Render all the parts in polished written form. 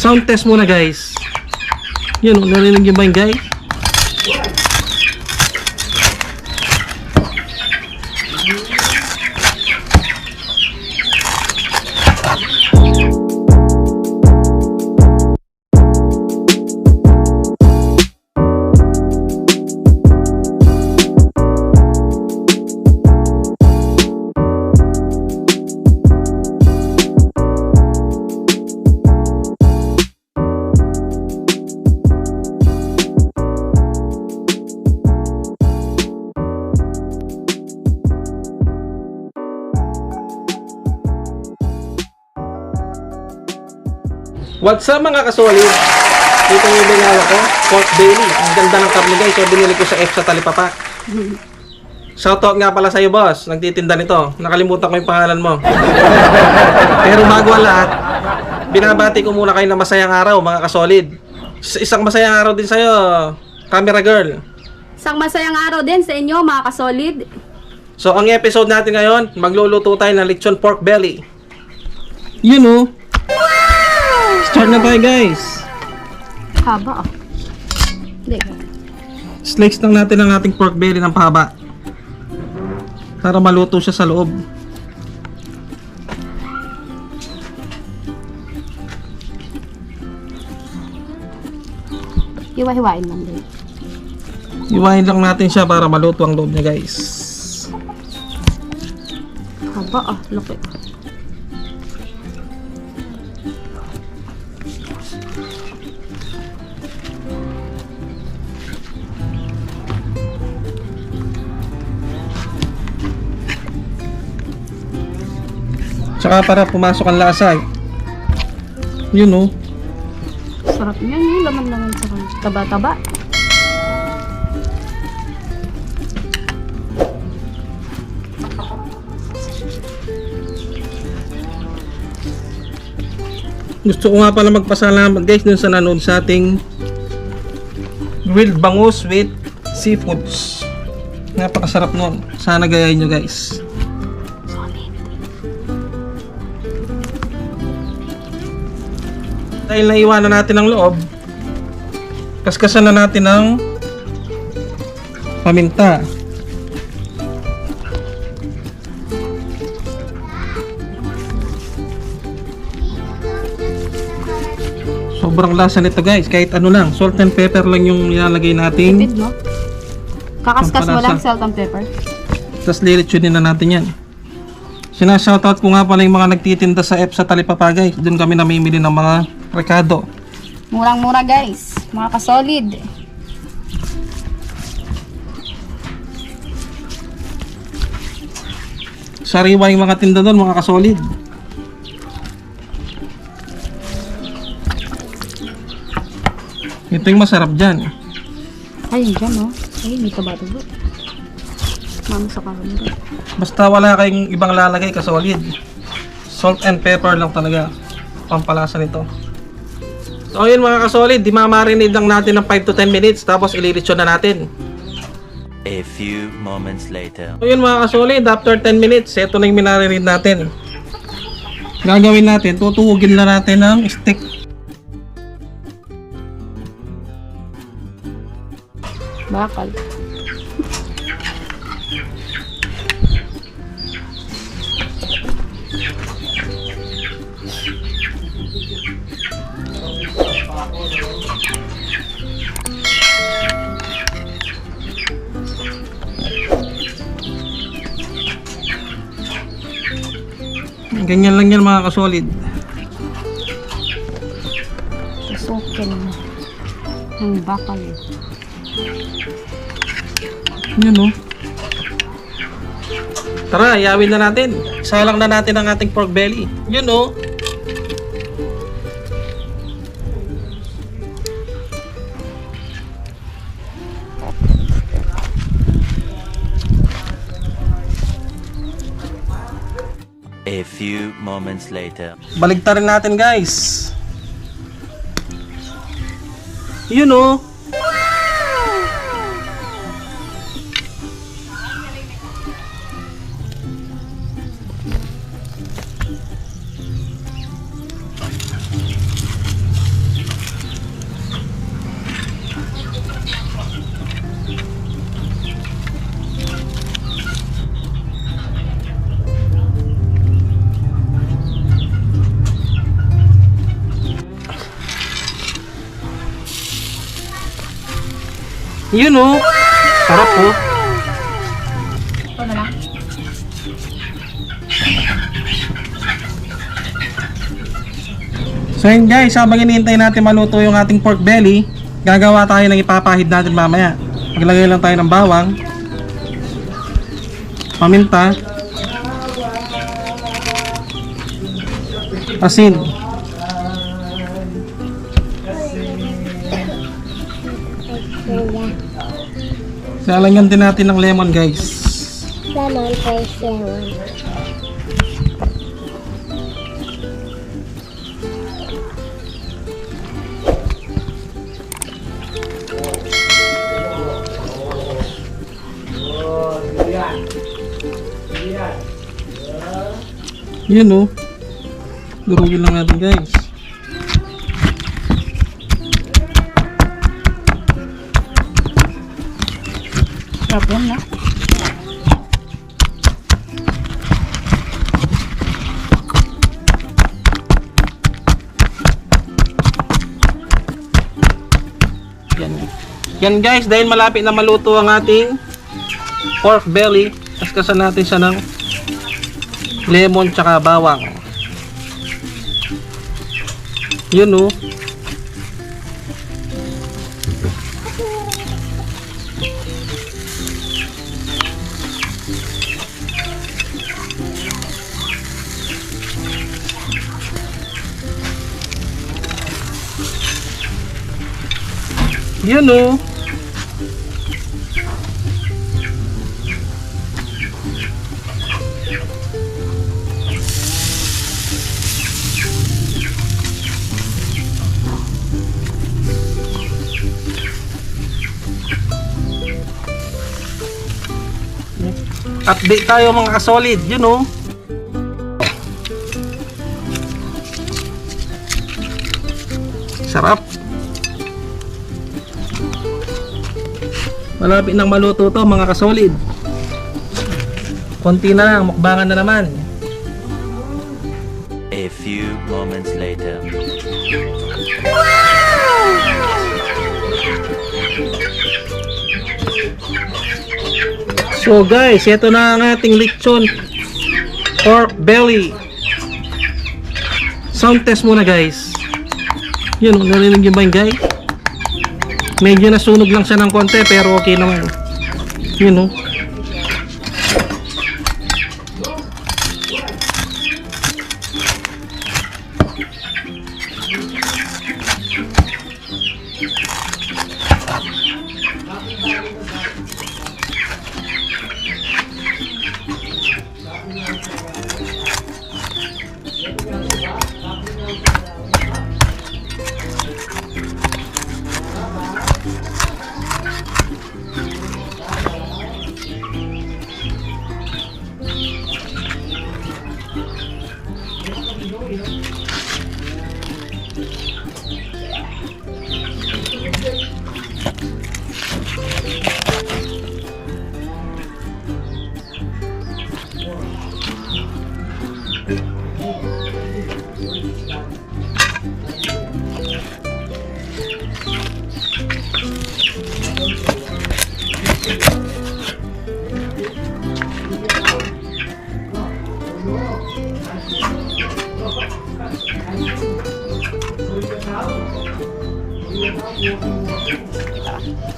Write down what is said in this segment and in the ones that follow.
Sound test muna guys. Yun, narinig nyo ba yun guys? What's up mga kasolid? Dito yung binawa ko, pork belly. Ang ganda ng karne guys. So binili ko sa F sa Talipapak. Shoutout nga pala sa'yo boss, nagtitinda nito. Nakalimutan ko yung pangalan mo. Pero bago ang lahat, binabati ko muna kayo na masayang araw mga kasolid. Isang masayang araw din sa'yo, camera girl. Isang masayang araw din sa inyo mga kasolid. So ang episode natin ngayon, magluluto tayo ng lechon pork belly. Yun oh. Start na tayo guys. Haba ah. Hindi. Slice lang natin ang ating pork belly ng pahaba para maluto siya sa loob. Hiwa-hiwain lang din. Iwain lang natin siya para maluto ang loob niya guys. Haba ah. Laki. Tsaka para pumasok ang lasa. Yun oh. Sarap yan. Yung laman naman sa taba-taba. Gusto ko nga pala magpasalamat guys dun sa nanood sa ating grilled bangus with seafoods. Napakasarap nun. Sana gayahin nyo guys. Dahil naiwanan natin ang loob, kaskasan na natin ng paminta. Sobrang lasa nito guys, kahit ano lang, salt and pepper lang yung nilalagay natin. Tipid mo. Kakaskas mo lang salt and pepper. Tapos lilitsunin na natin yan. Sinashoutout ko nga pala yung mga nagtitinda sa F sa Talipapak guys. Doon kami namimili ng mga rekado. Murang-mura guys. Mga kasolid. Sariwa yung mga tinda doon mga kasolid. Ito yung masarap dyan. Ay, dyan oh. Ay, may taba-taba. Mama sa kamera. Basta wala kayong ibang lalagay kasolid. Salt and pepper lang talaga pampalasa nito. So yun mga kasolid, di-marinate lang natin ng 5 to 10 minutes tapos ililitsyon na natin. A few moments later. So yun mga kasolid, after 10 minutes, ito na yung minarinate natin. Gagawin natin, tutuhugin na natin ng stick. Bakal. Ganyan lang yan mga kasolid. Tusukin ng bakal. Yun o. Tara, yawin na natin. Isalang na natin ang ating pork belly. Yun o. A few moments later. Baligtarin natin guys. Yun o. Yun oh. Sarap oh. Ito na lang. So yun guys, habang hinihintay natin maluto yung ating pork belly, gagawa tayo ng ipapahid natin mamaya. Maglagay lang tayo ng bawang, paminta, asin. Lalagyan din natin ng lemon guys. Lemon, fresh lemon. Yun oh. Durugin lang natin guys. Sarap yan na. Yan. Yan guys, dahil malapit na maluto ang ating pork belly, kaskasan natin siya ng lemon tsaka bawang. Yun oh. Yun oh. Update tayo mga kasolid, yun oh. Sarap. Malapit nang maluto to mga kasolid. Konti na lang, mukbangan na naman. A few moments later. So guys, ito na ang ating lechon pork belly. Sound test muna guys. Yun, narinig nyo ba yun guys? Medyo nasunog lang siya ng konti pero okay naman. Yun oh.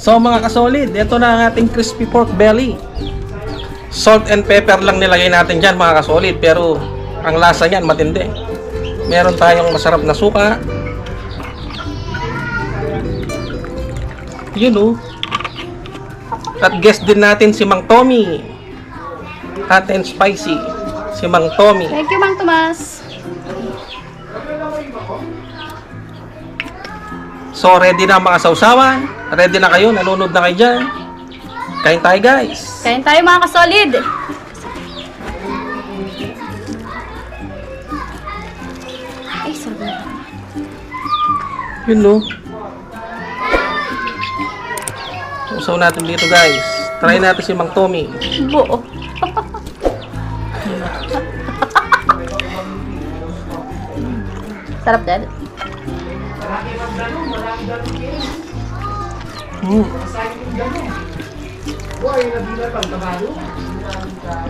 So mga kasolid, ito na ang ating crispy pork belly. Salt and pepper lang nilagay natin dyan mga kasolid, pero ang lasa niyan matindi. Meron tayong masarap na suka. Yun oh. At guest din natin si Mang Tommy. Hot and spicy. Si Mang Tommy. Thank you, Mang Tomas. So ready na mga sausawan. Ready na kayo, nanonood na kayo dyan. Kain tayo guys. Kain tayo mga kasolid. Ay, sarap na. Yun no. Sausaw natin dito guys. Try natin si Mang Tommy. Buo. Sarap din. Mm.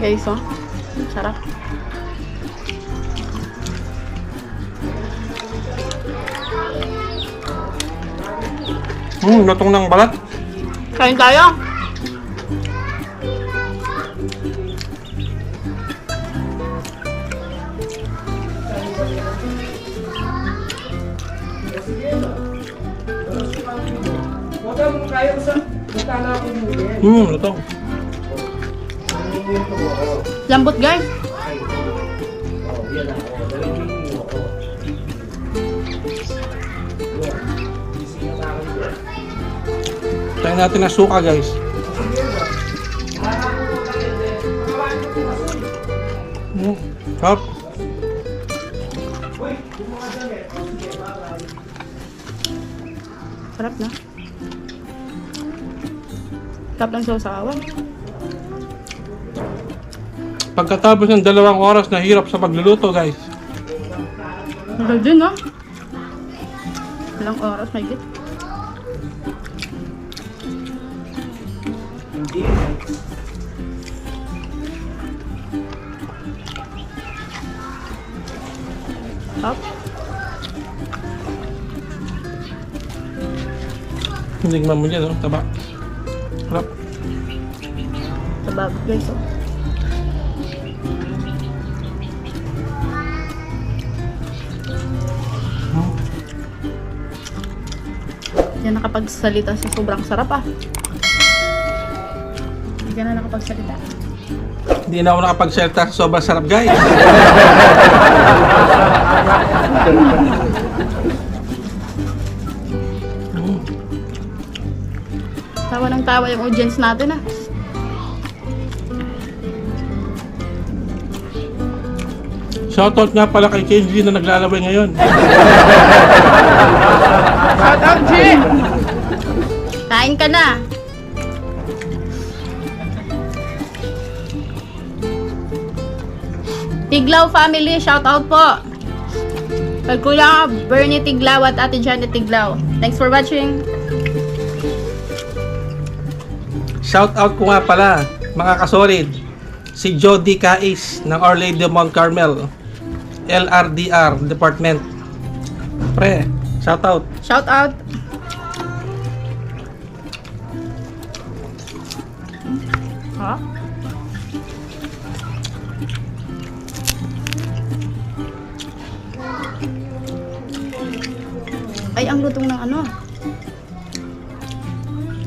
Guys, oh. Sarap. Lutong ng balat. Kain tayo. Lutong. Lambot, guys. Tayo natin ng suka, guys. Sarap. Sarap na. Sarap lang sausawan. Pagkatapos ng 2 oras na hirap sa pagluluto, guys. Mahal din, no? Ilang oras, may git. Up. Tingnan mo dyan, oh. Taba. Sarap. Tabag, guys, oh. Yan nakapagsalita sa sobrang sarap, ah. Hindi ka na nakapagsalita. Hindi na ako nakapagsalita sa sobrang sarap, guys. Tawa ng tawa yung audience natin, ah. Shoutout nga pala kay Kenji na naglalaway ngayon. Shout out, G! Kain ka na. Tiglaw family, shout out po. Kay Kuya Bernie Tiglaw at Ate Janet Tiglaw. Thanks for watching. Shoutout ko nga pala, mga kasolid, si Jody Cais ng Our Lady of Mount Carmel, LRDR Department. Pre, shoutout. Shout out. Ha? Ay, ang lutong ng ano?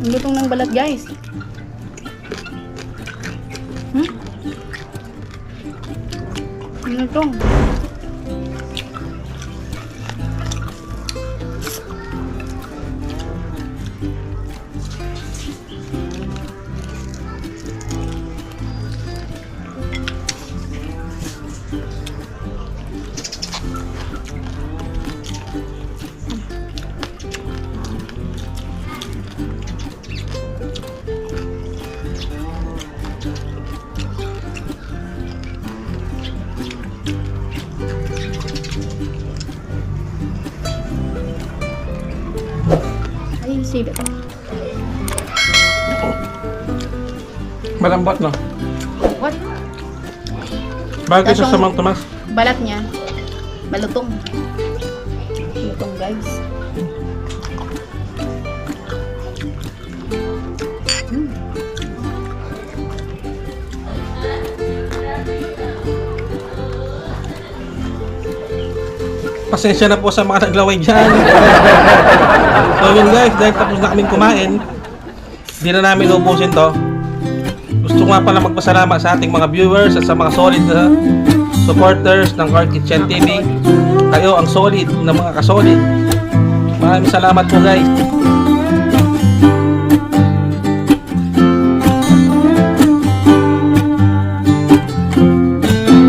Ang lutong ng balat, guys. Ang lutong. Ay, save it. Malambot, no? What? Bagay sa Tasong- Samang Tomas. Balat niya. Malutong. Malutong, guys. Pasensya na po sa mga naglaway dyan. So yun guys, dahil tapos na kaming kumain, hindi na namin ubusin to. Gusto ko nga pala magpasalamat sa ating mga viewers at sa mga solid na supporters ng Car Kitchen TV. Kayo ang solid na mga kasolid. Maraming salamat po guys.